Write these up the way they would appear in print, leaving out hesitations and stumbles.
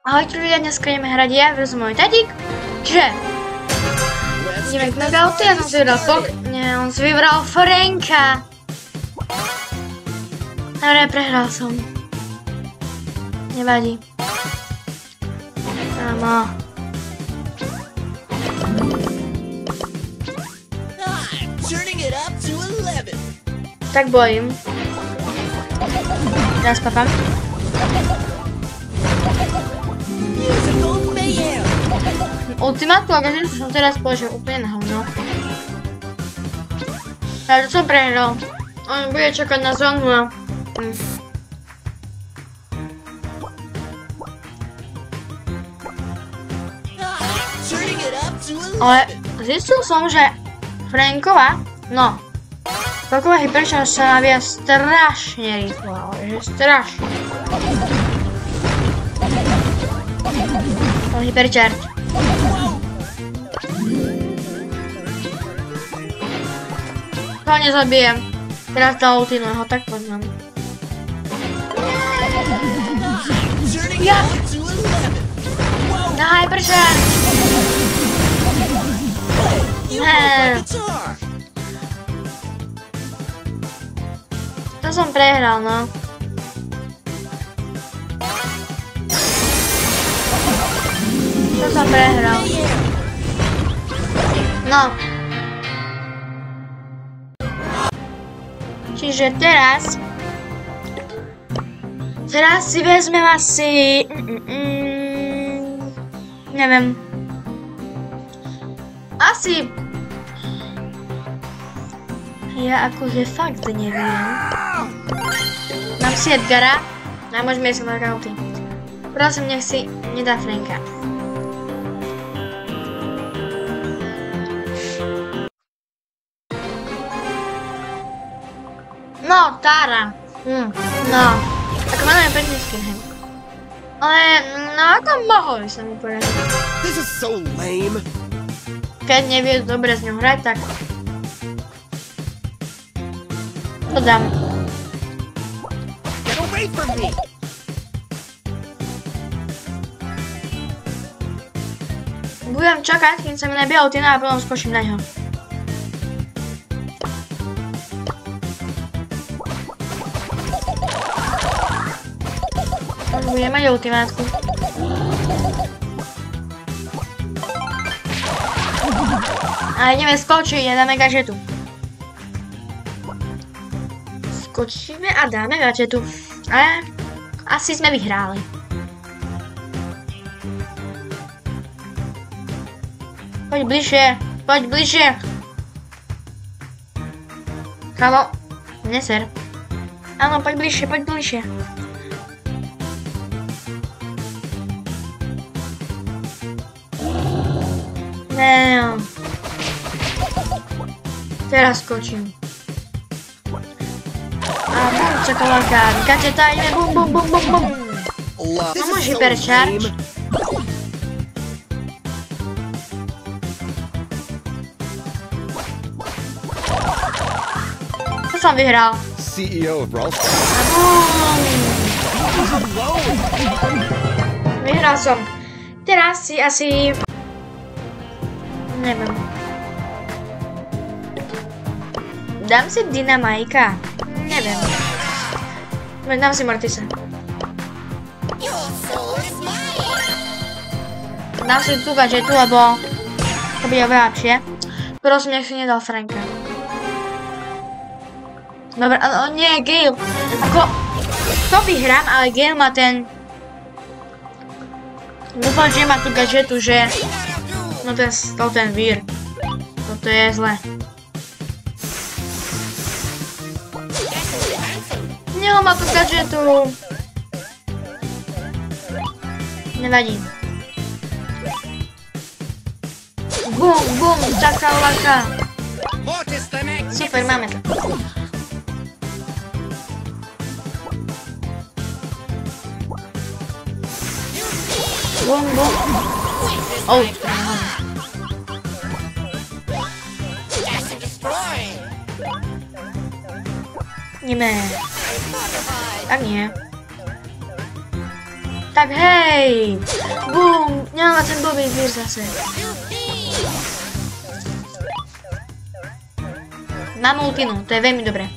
Ahojte ľudia, dneska ideme hrať ja versus môj tatík. Čiže ideme k Megauty, ja som si vybral on si vybral Franka. Dobre, prehral som. Nevadí. Áno. Tak bojím. Teraz papám. Ultimátku, ale som teraz položil úplne na hovno. Ale to som prehral. On bude čakať na zónu a... Ale zistil som, že Frankova, Franková hyperčasť sa nabíja strašne rýchlo, ale že strašne. On hyperčasť. To nezabijem. Teraz dal ultinu, ho tak poznám. Ja! Na hyperčasť! To som prehral, no. To som prehral. No. Čiže teraz si vezmem asi... neviem. Asi... Ja akože fakt neviem. Mám si Edgara a môžeme ísť na Megauty. Prosím, nech si nedá Franka. No, Tara. No. Ako máme pekný skin, hej. Ale, ako mohol by som mu povedať. This is so lame. Keď nevie dobre s ňou hrať, tak... To dám. Get away from me. Budem čakať, kým sa mi nabije ultina a potom skočím na ňo. Budem mať ultimátku. A ideme skočiť a dáme gadžetu. Skočíme a dáme gadžetu. Ale asi sme vyhráli. Poď bližšie, poď bližšie. Kamo, neser. Áno, poď bližšie, poď bližšie. Ne. Teraz skočím. A bum, čokoláka. Gadžeta, ide bum, bum, bum, bum, bum. Mám hypercharge. To som vyhral. CEO of Brawl Stars. A bum. Vyhral som. Teraz si asi... Neviem. Dám si Dynamajka. Neviem. Dám si Mortisa. Dám si tú gadžetu, lebo to bude oveľa lepšie. Prosím, nech si nedal Franka. Dobre, nie, Gale. Ako... To vyhrám, ale Gale má ten... Dúfam, že má tú gadžetu, že... No ten vír. Toto je zle. Neho má tú gadžetu. Nevadí. Bum, bum, taká laka. Super, máme to. Bum, bum. Oh. Nie. Tak nie. Tak hej! Bum! Nemám ten blbý vír zase. Mám ultinu, to je veľmi dobré.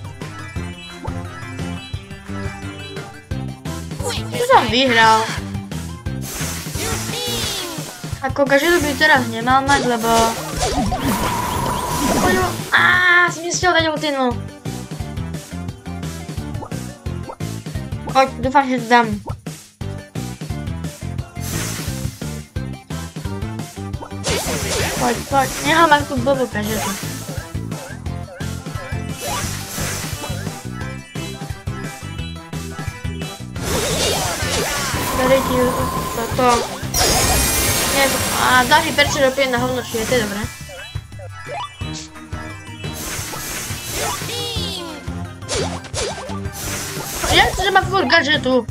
Čo som vyhral? Ako Gaželu by teraz nemal mať, lebo... Som nestiel dať ultinu. Poď, dúfam, že to dám. Poď, nechal ma tú blbú Gaželu. Berejte toto. A další perčer opět na hovno šije, to je dobré. Jak to, že má furt gadžetu?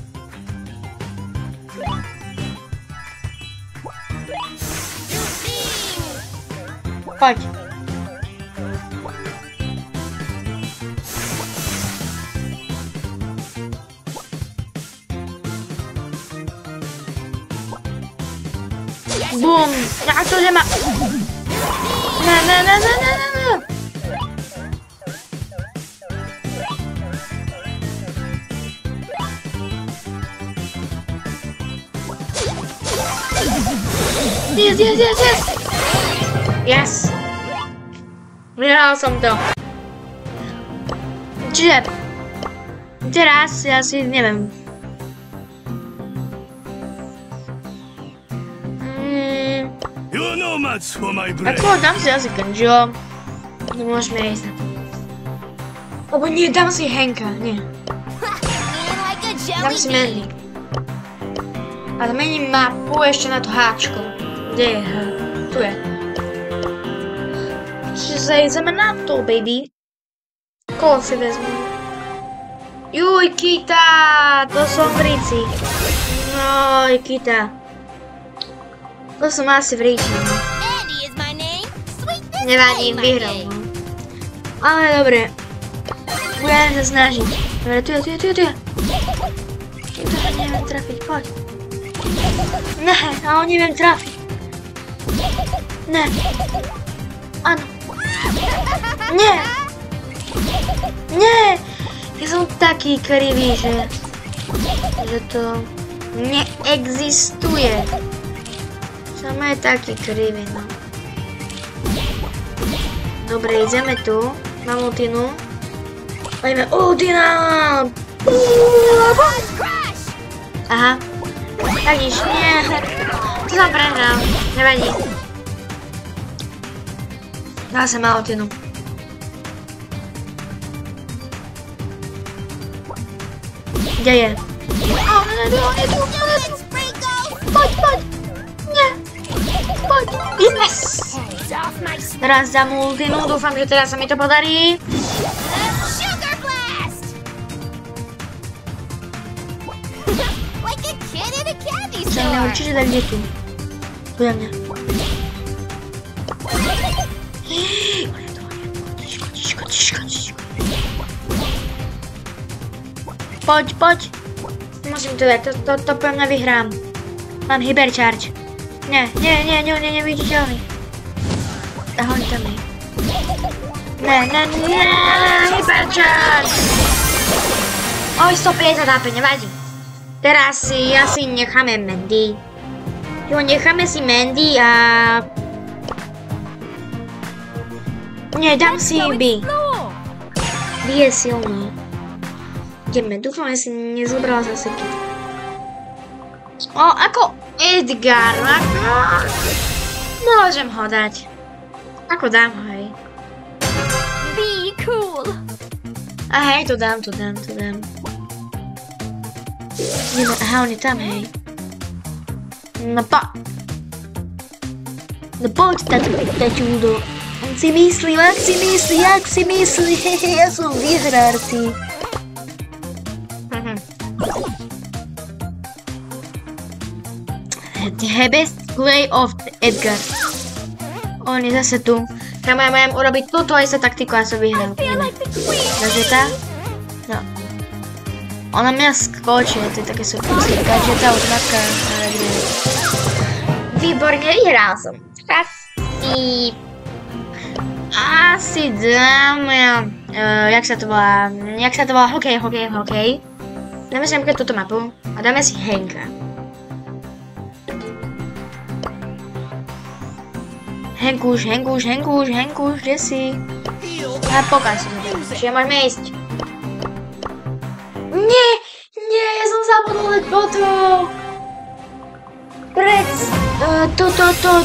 Pojď. Boom! Jak to, že má... Ne. Yes! Vyhral som to. Čiže... Teraz ja si neviem. Ako dám si asi Kenjiho. Môžeme ísť na to. Lebo nie, dám si Henka, nie. Dám si Mandy. A zmením mapu ešte na to háčko. Kde je H? Tu je. Čiže ideme na to, baby. Koho si vezmu? Juj, Kita! To som v Ríci. No, Kita. To som asi v Ríci. Nevadí, vyhral. Ale dobre. Budeme sa snažiť. Dobre, tu je. Týmto sa neviem trafiť, poď. Ne, a on neviem trafiť. Ne. Áno. Nie. Nie. Ja som taký krivý, že to neexistuje. Som aj taký krivý, no. Dobre, ideme tu. Mám ultinu. Poďme, ultina! Aha. Tak nič, nie. To som prehral. Nevadí. Dá sa má ultinu. Kde je? On je tu. Poď. Nie. Poď. Yes! Teraz dám ultinu, dúfam, že teraz sa mi to podarí. Chcem mňa určite dať kde tu. Tu je mňa. Tiško. Poď. Musím to dať, to pre mňa vyhrám. Mám hypercharge. Nie, neviditeľný. Ahoj tam je. Ne, hypercharge! Oj, 150 HP, nevadí. Teraz si asi necháme Mandy. Necháme si Mandy a... Nie, dám si B. B je silný. Ideme, dúfam, že si nezobrala zase kit. O, ako Edgar, Môžem ho dať. Ako dám ho, hej. Be cool. A hej, to dám. Aha, on je tam, hej. No poď, taťúdo. On si myslí, jak si myslí, hehe, ja som vyhrárci. The best play of Edgar. On je zase tu. Ja mám urobiť túto aj sa taktiku, a som vyhral. Zažetá? No. Ona mňa koče, to je také super. Takže tá automatka kde... Výborne, vyhral som. Teraz asi dáme... jak sa to volá? Hokej. Dáme si napríklad túto mapu a dáme si Hanka. Henkuš, kde si? A pokaz. Čiže môžeme ísť. Nie, ja som zabudol dať botov.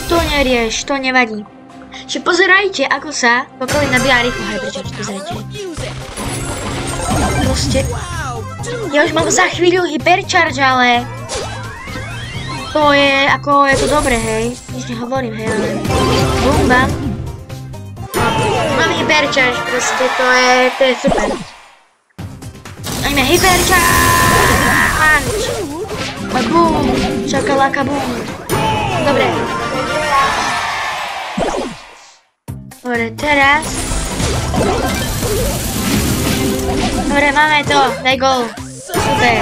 To nerieš, to nevadí. Čiže pozerajte, ako sa pokoly nabíja rýchlo. Hej, prečo, pozerajte. Proste. Ja už mám za chvíľu hypercharge, ale... To je, je to dobré, hej. Nič nehovorím, hej, ale... Bum, bam. Mám hypercharge, proste, to je super. Máme hypercharge! A bum, čakalaka bum. Dobre. Dobre, teraz. Dobre, máme to, daj gol. Super.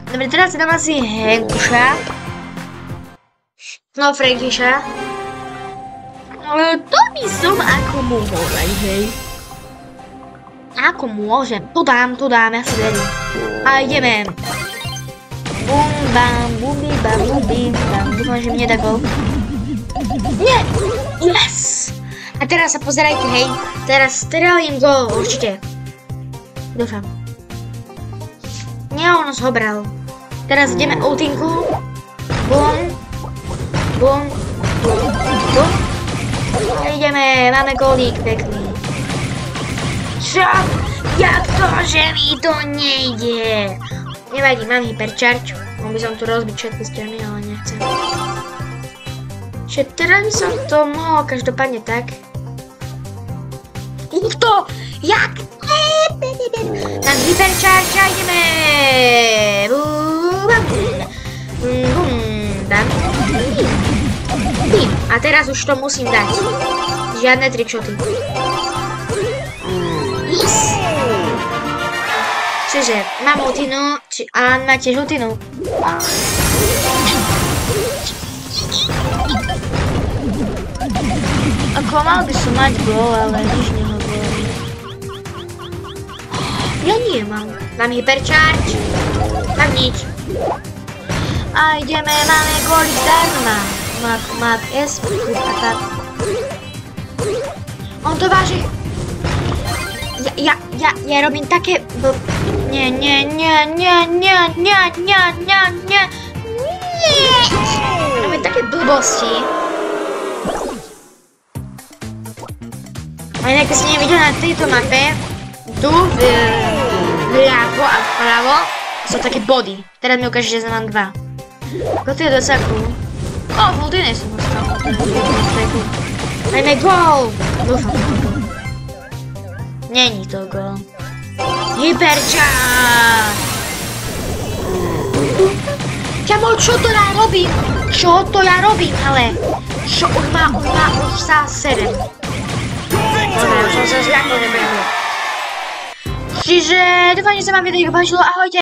Dobre, teraz si dám asi Henkuša. No, Frankyša. To by som ako mohol dať, hej. Ako môžem? To dám, ja si verím. A ideme. Bum, bam, bumbi, bam, bumbi, bam. Dúfam, že mi nedá gol. Nie! Yes! A teraz sa pozerajte, hej. Teraz strelím gol, určite. Dúfam. Nie, on zobral. Teraz ideme ultinku. Bum. Bum. Bum. Bum. A ideme, máme golík pekný. Čo? Jak to, že mi to nejde? Nevadí, mám hypercharge. Mohol by som tu rozbiť všetky strany, ale nechcem. Čiže teraz by som to mohol každopádne tak. To! Jak? Mám hypercharge a ideme! A teraz už to musím dať. Žiadne trickshoty. Yes! Čiže mám ultinu, a má tiež ultinu. Ako mal by som mať gól, ale nič nehovorím. Ja nie mám. Mám hypercharge. Mám nič. A ideme, máme gólik zdarma. Mak, S, a tak. On to váži. Ja robím také... Nie. Robím také blbosti. A inak, keď si nevidel na tejto mape, tu vľavo a vpravo sú také body. Teraz mi ukáže, že mám 2. Ako to je dosaku. V ultine som ostal. Dajme gól! Dúfam. Není to gól. Hypercharge! Čamo, čo to ja robím? Čo to ja robím, ale? Čo už má už sa 7. Dobre, už som sa zľakol nebehol. Čiže dúfam, že sa vám video páčilo. Ahojte!